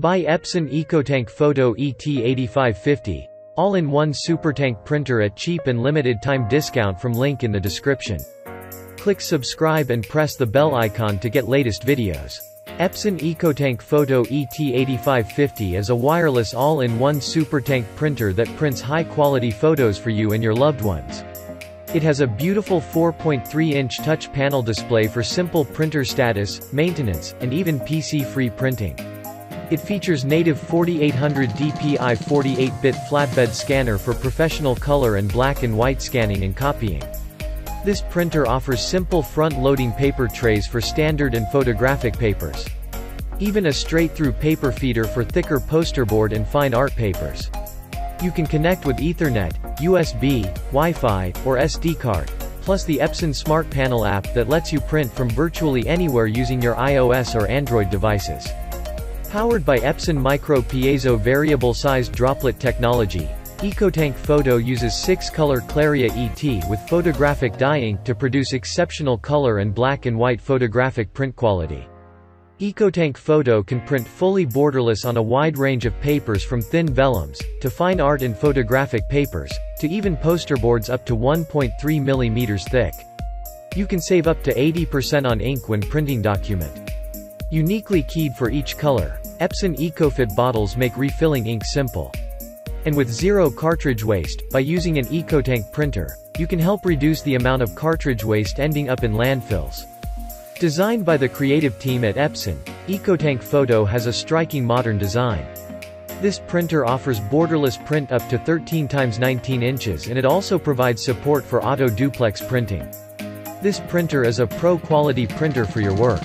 Buy Epson EcoTank Photo ET-8550, all-in-one Supertank printer at cheap and limited time discount from link in the description. Click subscribe and press the bell icon to get latest videos. Epson EcoTank Photo ET-8550 is a wireless all-in-one Supertank printer that prints high-quality photos for you and your loved ones. It has a beautiful 4.3-inch touch panel display for simple printer status, maintenance, and even PC-free printing. It features native 4800 dpi 48-bit flatbed scanner for professional color and black and white scanning and copying. This printer offers simple front-loading paper trays for standard and photographic papers. Even a straight-through paper feeder for thicker posterboard and fine art papers. You can connect with Ethernet, USB, Wi-Fi, or SD card, plus the Epson Smart Panel app that lets you print from virtually anywhere using your iOS or Android devices. Powered by Epson Micro Piezo variable-sized droplet technology, EcoTank Photo uses 6-color Claria ET with photographic dye ink to produce exceptional color and black and white photographic print quality. EcoTank Photo can print fully borderless on a wide range of papers from thin vellums, to fine art and photographic papers, to even posterboards up to 1.3 mm thick. You can save up to 80% on ink when printing document. Uniquely keyed for each color, Epson EcoFit bottles make refilling ink simple. And with zero cartridge waste, by using an EcoTank printer, you can help reduce the amount of cartridge waste ending up in landfills. Designed by the creative team at Epson, EcoTank Photo has a striking modern design. This printer offers borderless print up to 13 x 19 inches and it also provides support for auto duplex printing. This printer is a pro-quality printer for your work.